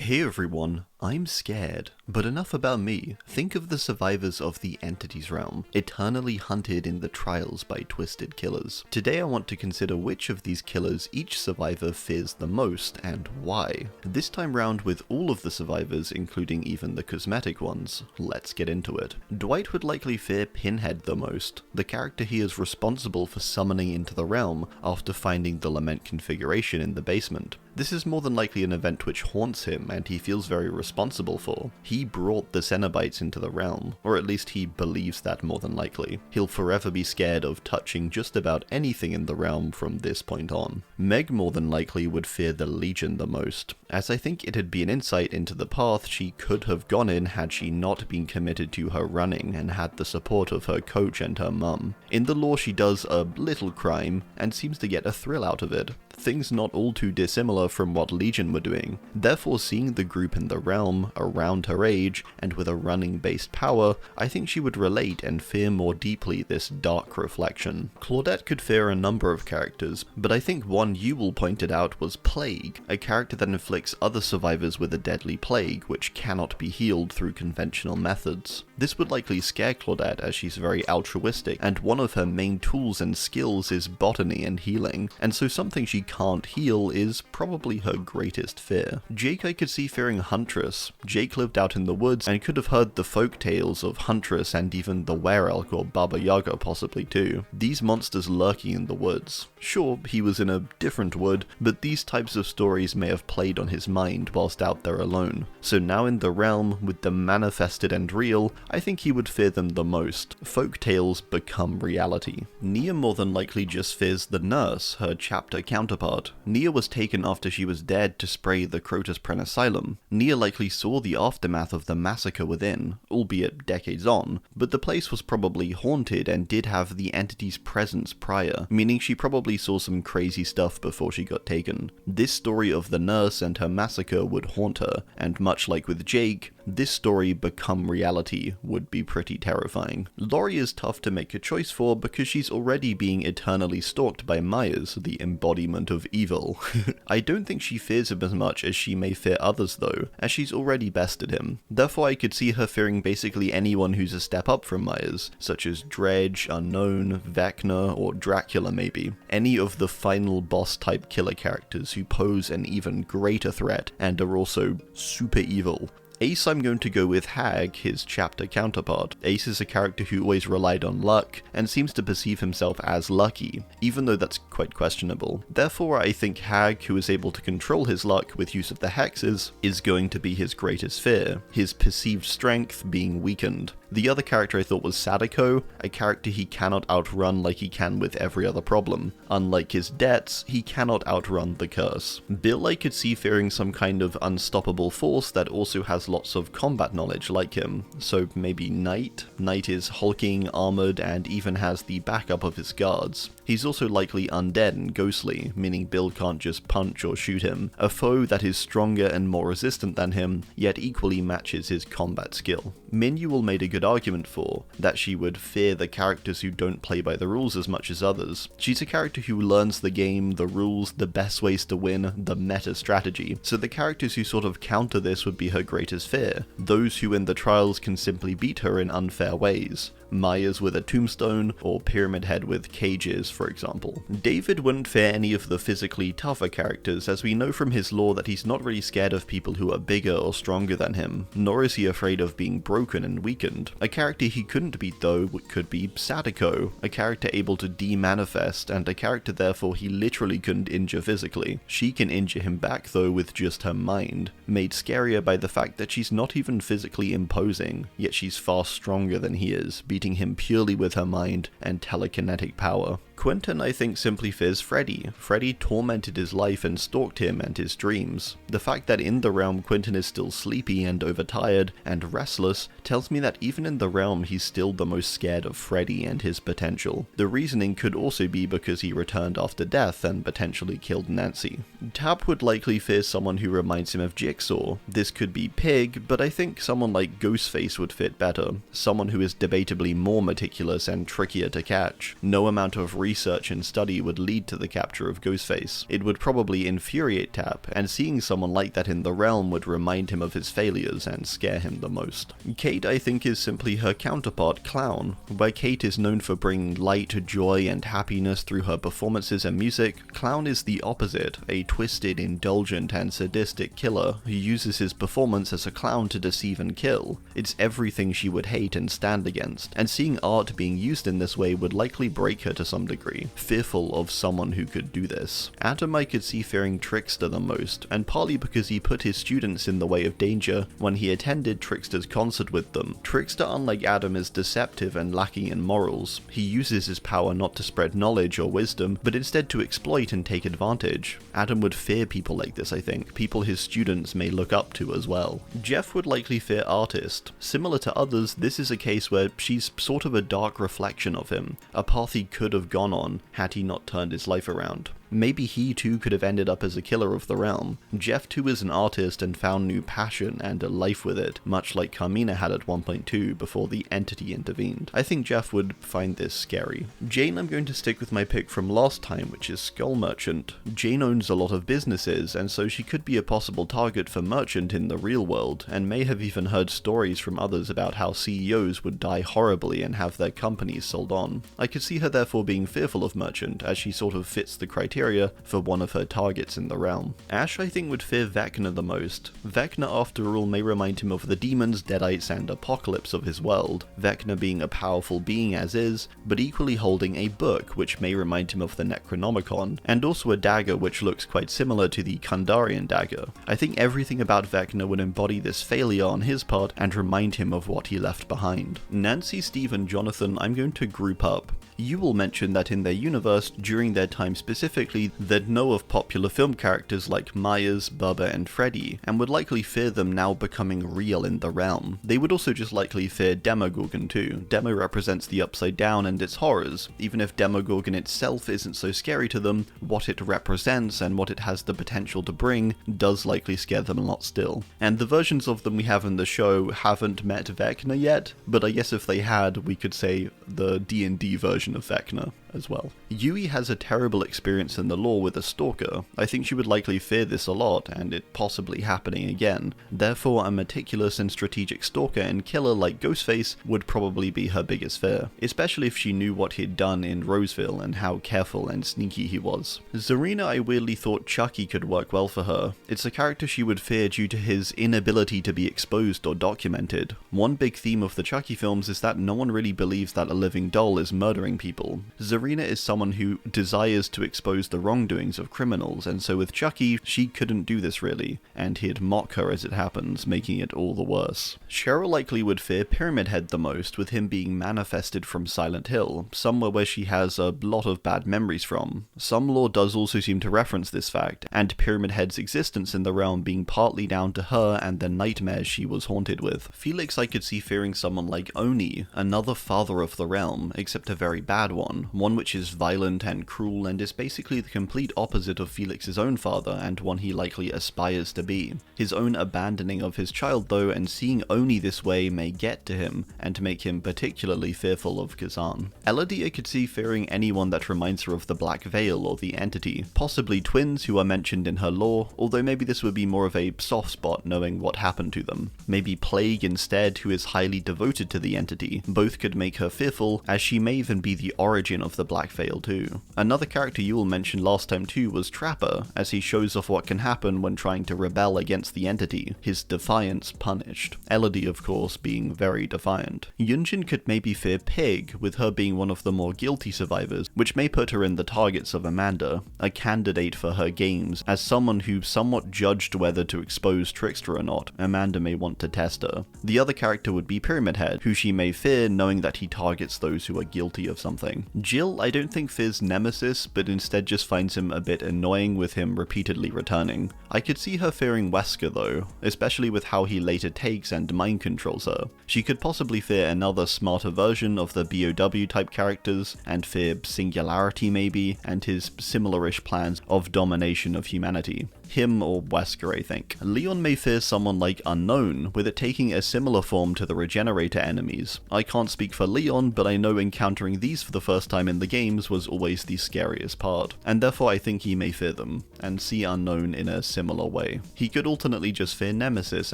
Hey everyone, I'm scared, but enough about me. Think of the survivors of the Entities realm, eternally hunted in the trials by twisted killers. Today I want to consider which of these killers each survivor fears the most and why. This time round with all of the survivors, including even the cosmetic ones. Let's get into it. Dwight would likely fear Pinhead the most, the character he is responsible for summoning into the realm after finding the lament configuration in the basement. This is more than likely an event which haunts him and he feels very responsible for. He brought the Cenobites into the realm, or at least he believes that more than likely. He'll forever be scared of touching just about anything in the realm from this point on. Meg more than likely would fear the Legion the most, as I think it'd be an insight into the path she could have gone in had she not been committed to her running and had the support of her coach and her mum. In the lore she does a little crime, and seems to get a thrill out of it. Things not all too dissimilar from what Legion were doing. Therefore, seeing the group in the realm, around her age, and with a running-based power, I think she would relate and fear more deeply this dark reflection. Claudette could fear a number of characters, but I think one Yule pointed out was Plague, a character that inflicts other survivors with a deadly plague which cannot be healed through conventional methods. This would likely scare Claudette as she's very altruistic, and one of her main tools and skills is botany and healing, and so something she can't heal is probably her greatest fear. Jake I could see fearing Huntress. Jake lived out in the woods and could have heard the folk tales of Huntress and even the Were-Elk or Baba Yaga possibly too. These monsters lurking in the woods. Sure, he was in a different wood, but these types of stories may have played on his mind whilst out there alone. So now in the realm, with them manifested and real, I think he would fear them the most. Folk tales become reality. Nia more than likely just fears the nurse, her chapter counterpart. Nia was taken after she was dead to spray the Crotus Pren Asylum. Nia likely saw the aftermath of the massacre within, albeit decades on, but the place was probably haunted and did have the entity's presence prior, meaning she probably saw some crazy stuff before she got taken. This story of the nurse and her massacre would haunt her, and much like with Jake, this story become reality would be pretty terrifying. Laurie is tough to make a choice for because she's already being eternally stalked by Myers, the embodiment of evil. I don't think she fears him as much as she may fear others though, as she's already bested him. Therefore I could see her fearing basically anyone who's a step up from Myers, such as Dredge, Unknown, Vecna, or Dracula maybe. Any of the final boss type killer characters who pose an even greater threat and are also super evil. Ace I'm going to go with Hag, his chapter counterpart. Ace is a character who always relied on luck, and seems to perceive himself as lucky, even though that's quite questionable. Therefore I think Hag, who is able to control his luck with use of the hexes, is going to be his greatest fear, his perceived strength being weakened. The other character I thought was Sadako, a character he cannot outrun like he can with every other problem. Unlike his debts, he cannot outrun the curse. Bill I could see fearing some kind of unstoppable force that also has lots of combat knowledge like him, so maybe Knight? Knight is hulking, armoured, and even has the backup of his guards. He's also likely undead and ghostly, meaning Bill can't just punch or shoot him. A foe that is stronger and more resistant than him, yet equally matches his combat skill. Min Yule made a good argument for, that she would fear the characters who don't play by the rules as much as others. She's a character who learns the game, the rules, the best ways to win, the meta strategy, so the characters who sort of counter this would be her greatest fear, those who in the trials can simply beat her in unfair ways. Myers with a tombstone, or Pyramid Head with cages, for example. David wouldn't fear any of the physically tougher characters, as we know from his lore that he's not really scared of people who are bigger or stronger than him, nor is he afraid of being broken and weakened. A character he couldn't beat though could be Sadako, a character able to de-manifest, and a character therefore he literally couldn't injure physically. She can injure him back though with just her mind, made scarier by the fact that she's not even physically imposing, yet she's far stronger than he is, beating him purely with her mind and telekinetic power. Quentin, I think, simply fears Freddy. Freddy tormented his life and stalked him and his dreams. The fact that in the realm Quentin is still sleepy and overtired and restless tells me that even in the realm he's still the most scared of Freddy and his potential. The reasoning could also be because he returned after death and potentially killed Nancy. Tapp would likely fear someone who reminds him of Jigsaw. This could be Pig, but I think someone like Ghostface would fit better. Someone who is debatably more meticulous and trickier to catch. No amount of research and study would lead to the capture of Ghostface. It would probably infuriate Tapp, and seeing someone like that in the realm would remind him of his failures and scare him the most. Kate, I think, is simply her counterpart, Clown. Where Kate is known for bringing light, joy, and happiness through her performances and music, Clown is the opposite, a twisted, indulgent, and sadistic killer who uses his performance as a clown to deceive and kill. It's everything she would hate and stand against, and seeing art being used in this way would likely break her to some degree, fearful of someone who could do this. Adam I could see fearing Trickster the most, and partly because he put his students in the way of danger when he attended Trickster's concert with them. Trickster, unlike Adam, is deceptive and lacking in morals. He uses his power not to spread knowledge or wisdom, but instead to exploit and take advantage. Adam would fear people like this, I think, people his students may look up to as well. Jeff would likely fear Artist. Similar to others, this is a case where she's sort of a dark reflection of him, a path he could have gone on had he not turned his life around. Maybe he too could have ended up as a killer of the realm. Jeff too is an artist and found new passion and a life with it, much like Carmina had at 1.2 before the entity intervened. I think Jeff would find this scary. Jane, I'm going to stick with my pick from last time, which is Skull Merchant. Jane owns a lot of businesses, and so she could be a possible target for Merchant in the real world, and may have even heard stories from others about how CEOs would die horribly and have their companies sold on. I could see her therefore being fearful of Merchant, as she sort of fits the criteria for one of her targets in the realm. Ash, I think, would fear Vecna the most. Vecna, after all, may remind him of the demons, deadites, and apocalypse of his world, Vecna being a powerful being as is, but equally holding a book which may remind him of the Necronomicon, and also a dagger which looks quite similar to the Kandarian dagger. I think everything about Vecna would embody this failure on his part and remind him of what he left behind. Nancy, Steve, and Jonathan I'm going to group up. You will mention that in their universe, during their time specifically, they'd know of popular film characters like Myers, Bubba, and Freddy, and would likely fear them now becoming real in the realm. They would also just likely fear Demogorgon too. Demo represents the Upside Down and its horrors. Even if Demogorgon itself isn't so scary to them, what it represents and what it has the potential to bring does likely scare them a lot still. And the versions of them we have in the show haven't met Vecna yet, but I guess if they had, we could say the D&D version of Vecna as well. Yui has a terrible experience in the lore with a stalker. I think she would likely fear this a lot, and it possibly happening again. Therefore, a meticulous and strategic stalker and killer like Ghostface would probably be her biggest fear, especially if she knew what he'd done in Roseville and how careful and sneaky he was. Zarina, I weirdly thought Chucky could work well for her. It's a character she would fear due to his inability to be exposed or documented. One big theme of the Chucky films is that no one really believes that a living doll is murdering people. Zarina is someone who desires to expose the wrongdoings of criminals, and so with Chucky, she couldn't do this really, and he'd mock her as it happens, making it all the worse. Cheryl likely would fear Pyramid Head the most, with him being manifested from Silent Hill, somewhere where she has a lot of bad memories from. Some lore does also seem to reference this fact, and Pyramid Head's existence in the realm being partly down to her and the nightmares she was haunted with. Felix I could see fearing someone like Oni, another father of the realm, except a very bad one which is violent and cruel and is basically the complete opposite of Felix's own father and one he likely aspires to be. His own abandoning of his child though, and seeing Oni this way may get to him and make him particularly fearful of Kazan. Élodie I could see fearing anyone that reminds her of the Black Veil or the Entity, possibly twins who are mentioned in her lore, although maybe this would be more of a soft spot knowing what happened to them. Maybe Plague instead, who is highly devoted to the Entity. Both could make her fearful, as she may even be the origin of the Black Veil too. Another character you all mentioned last time too was Trapper, as he shows off what can happen when trying to rebel against the Entity, his defiance punished. Élodie of course being very defiant. Yun-Jin could maybe fear Pig, with her being one of the more guilty survivors, which may put her in the targets of Amanda, a candidate for her games. As someone who somewhat judged whether to expose Trickster or not, Amanda may want to test her. The other character would be Pyramid Head, who she may fear knowing that he targets those who are guilty of something. Jill I don't think fears Nemesis, but instead just finds him a bit annoying with him repeatedly returning. I could see her fearing Wesker though, especially with how he later takes and mind controls her. She could possibly fear another smarter version of the BOW type characters, and fear Singularity maybe, and his similar-ish plans of domination of humanity. him or Wesker, I think. Leon may fear someone like Unknown, with it taking a similar form to the Regenerator enemies. I can't speak for Leon, but I know encountering these for the first time in the games was always the scariest part, and therefore I think he may fear them, and see Unknown in a similar way. He could alternately just fear Nemesis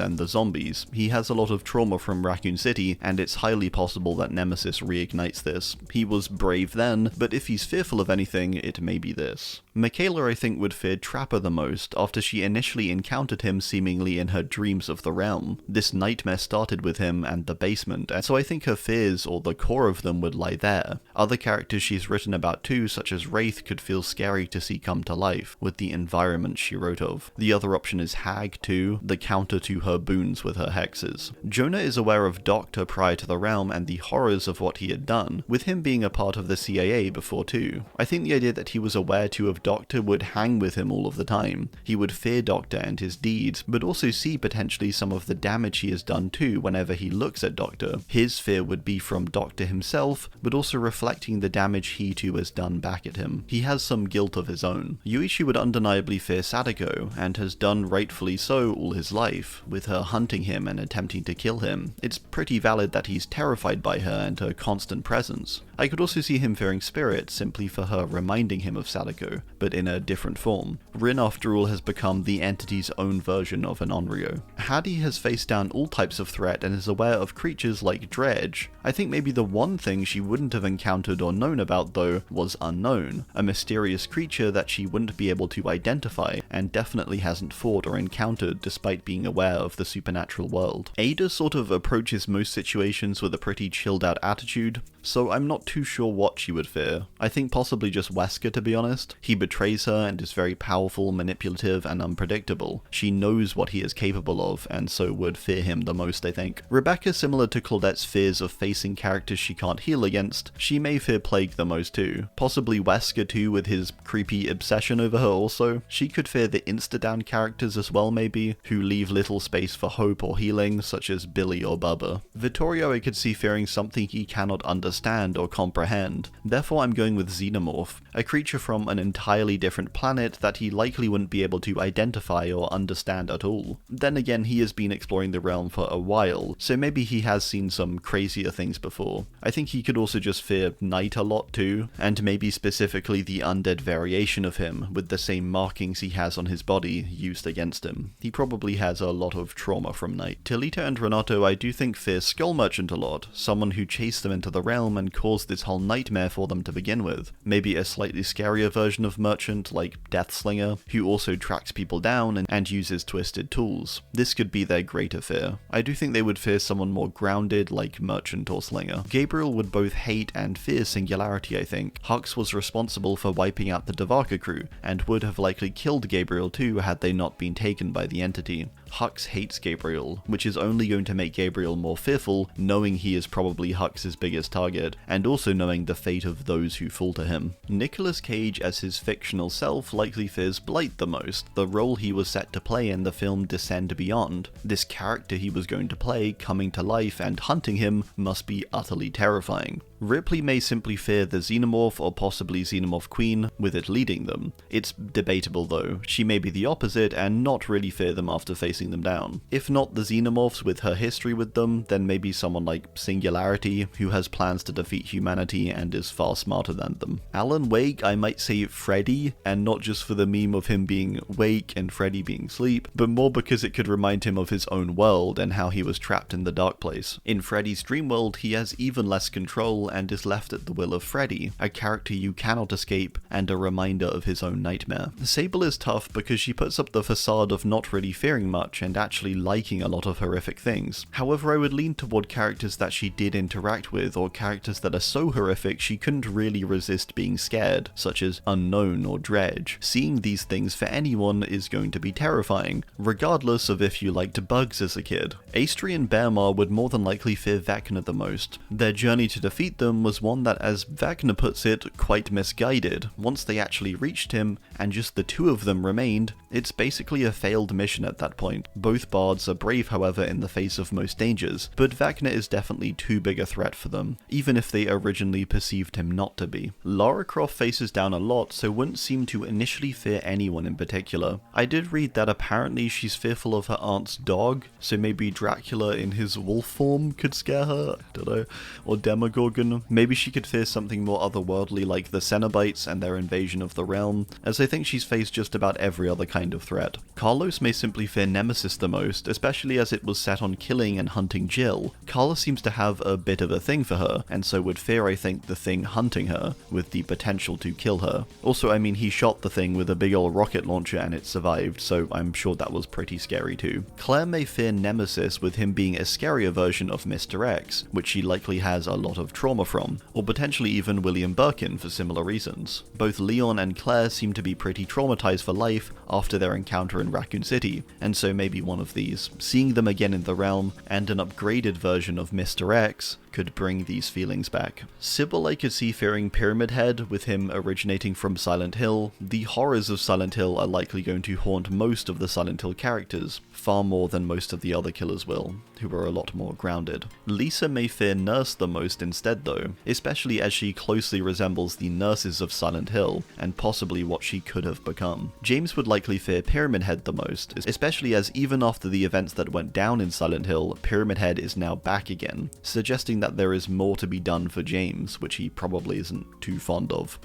and the zombies. He has a lot of trauma from Raccoon City, and it's highly possible that Nemesis reignites this. He was brave then, but if he's fearful of anything, it may be this. Mikaela, I think, would fear Trapper the most after she initially encountered him seemingly in her dreams of the realm. This nightmare started with him and the basement, and so I think her fears, or the core of them, would lie there. Other characters she's written about too, such as Wraith, could feel scary to see come to life, with the environment she wrote of. The other option is Hag too, the counter to her boons with her hexes. Jonah is aware of Doctor prior to the realm and the horrors of what he had done, with him being a part of the CIA before too. I think the idea that he was aware too of Doctor would hang with him all of the time. He would fear Doctor and his deeds, but also see potentially some of the damage he has done too whenever he looks at Doctor. His fear would be from Doctor himself, but also reflecting the damage he too has done back at him. He has some guilt of his own. Yoichi would undeniably fear Sadako, and has done rightfully so all his life, with her hunting him and attempting to kill him. It's pretty valid that he's terrified by her and her constant presence. I could also see him fearing Spirit simply for her reminding him of Sadako, but in a different form. Rin, after all, has become the entity's own version of an Onryo. Haddie has faced down all types of threat and is aware of creatures like Dredge. I think maybe the one thing she wouldn't have encountered or known about though was Unknown, a mysterious creature that she wouldn't be able to identify and definitely hasn't fought or encountered despite being aware of the supernatural world. Ada sort of approaches most situations with a pretty chilled out attitude, so I'm not too sure what she would fear. I think possibly just Wesker, to be honest. He betrays her and is very powerful, manipulative, and unpredictable. She knows what he is capable of, and so would fear him the most, I think. Rebecca, similar to Claudette's fears of facing characters she can't heal against, she may fear Plague the most too. Possibly Wesker too, with his creepy obsession over her also. She could fear the insta-down characters as well maybe, who leave little space for hope or healing, such as Billy or Bubba. Vittorio I could see fearing something he cannot understand or comprehend. Therefore I'm going with Xenomorph, a creature from an entirely different planet that he likely wouldn't be able to identify or understand at all. Then again, he has been exploring the realm for a while, so maybe he has seen some crazier things before. I think he could also just fear Night a lot too, and maybe specifically the undead variation of him, with the same markings he has on his body used against him. He probably has a lot of trauma from Night. Thalita and Renato I do think fear Skull Merchant a lot, someone who chased them into the realm and caused this whole nightmare for them to begin with. Maybe a slightly scarier version of Merchant, like Deathslinger, who also tracks people down and uses twisted tools. This could be their greater fear. I do think they would fear someone more grounded, like Merchant or Slinger. Gabriel would both hate and fear Singularity, I think. Hux was responsible for wiping out the Devaka crew, and would have likely killed Gabriel too had they not been taken by the entity. Hux hates Gabriel, which is only going to make Gabriel more fearful, knowing he is probably Hux's biggest target, and also knowing the fate of those who fall to him. Nicolas Cage as his fictional self likely fears Blight the most, the role he was set to play in the film Descend Beyond. This character he was going to play coming to life and hunting him must be utterly terrifying. Ripley may simply fear the Xenomorph or possibly Xenomorph Queen, with it leading them. It's debatable though, she may be the opposite and not really fear them after facing them down. If not the Xenomorphs with her history with them, then maybe someone like Singularity, who has plans to defeat humanity and is far smarter than them. Alan Wake, I might say Freddy, and not just for the meme of him being Wake and Freddy being Sleep, but more because it could remind him of his own world and how he was trapped in the dark place. In Freddy's dream world, he has even less control and is left at the will of Freddy, a character you cannot escape and a reminder of his own nightmare. Sable is tough because she puts up the facade of not really fearing much and actually liking a lot of horrific things. However, I would lean toward characters that she did interact with, or characters that are so horrific she couldn't really resist being scared, such as Unknown or Dredge. Seeing these things for anyone is going to be terrifying, regardless of if you liked bugs as a kid. Aestri and Baermar would more than likely fear Vecna the most. Their journey to defeat them was one that, as Vecna puts it, quite misguided. Once they actually reached him, and just the two of them remained, it's basically a failed mission at that point. point. Both bards are brave, however, in the face of most dangers, but Vecna is definitely too big a threat for them, even if they originally perceived him not to be. Lara Croft faces down a lot, so wouldn't seem to initially fear anyone in particular. I did read that apparently she's fearful of her aunt's dog, so maybe Dracula in his wolf form could scare her, I don't know, or Demogorgon. Maybe she could fear something more otherworldly like the Cenobites and their invasion of the realm, as I think she's faced just about every other kind of threat. Carlos may simply fear Nemesis the most, especially as it was set on killing and hunting Jill. Carla seems to have a bit of a thing for her, and so would fear, I think, the thing hunting her, with the potential to kill her. Also, I mean, he shot the thing with a big old rocket launcher and it survived, so I'm sure that was pretty scary too. Claire may fear Nemesis, with him being a scarier version of Mr. X, which she likely has a lot of trauma from, or potentially even William Birkin for similar reasons. Both Leon and Claire seem to be pretty traumatized for life after their encounter in Raccoon City, and so maybe one of these. Seeing them again in the realm, and an upgraded version of Mr. X, could bring these feelings back. Cybil I could see fearing Pyramid Head, with him originating from Silent Hill. The horrors of Silent Hill are likely going to haunt most of the Silent Hill characters, far more than most of the other killers will, who are a lot more grounded. Lisa may fear Nurse the most instead though, especially as she closely resembles the nurses of Silent Hill, and possibly what she could have become. James would likely fear Pyramid Head the most, especially as even after the events that went down in Silent Hill, Pyramid Head is now back again, suggesting that there is more to be done for James, which he probably isn't too fond of.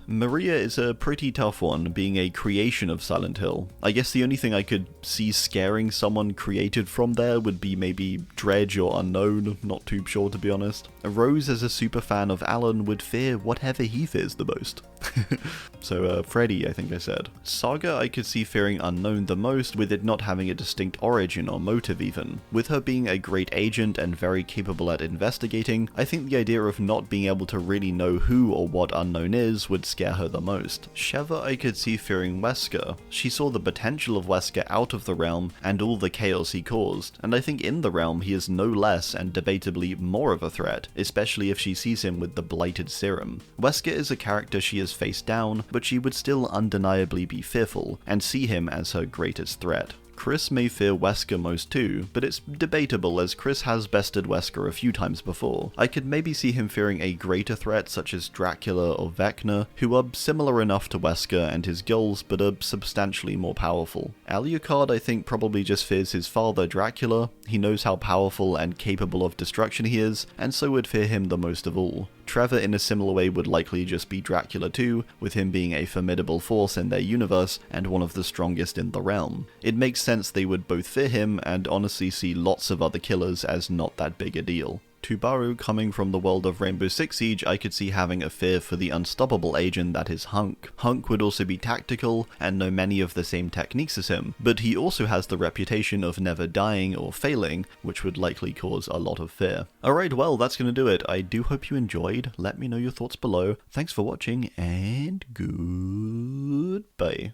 Maria is a pretty tough one, being a creation of Silent Hill. I guess the only thing I could see scaring someone created from there would be maybe Dredge or Unknown, not too sure to be honest. Rose, as a super fan of Alan, would fear whatever he fears the most. So Freddy, I think I said. Saga I could see fearing Unknown the most, with it not having a distinct origin or motive even. With her being a great agent and very capable at investigating, I think the idea of not being able to really know who or what Unknown is would scare her the most. Sheva I could see fearing Wesker. She saw the potential of Wesker out of the realm and all the chaos he caused, and I think in the realm he is no less and debatably more of a threat, especially if she sees him with the blighted serum. Wesker is a character she has faced down, but she would still undeniably be fearful, and see him as her greatest threat. Chris may fear Wesker most too, but it's debatable as Chris has bested Wesker a few times before. I could maybe see him fearing a greater threat such as Dracula or Vecna, who are similar enough to Wesker and his goals but are substantially more powerful. Alucard I think probably just fears his father Dracula. He knows how powerful and capable of destruction he is, and so would fear him the most of all. Trevor in a similar way would likely just be Dracula too, with him being a formidable force in their universe and one of the strongest in the realm. It makes sense they would both fear him and honestly see lots of other killers as not that big a deal. Tubaru, coming from the world of Rainbow Six Siege, I could see having a fear for the unstoppable agent that is Hunk. Hunk would also be tactical and know many of the same techniques as him, but he also has the reputation of never dying or failing, which would likely cause a lot of fear. Alright, well, that's gonna do it. I do hope you enjoyed. Let me know your thoughts below. Thanks for watching, and goodbye.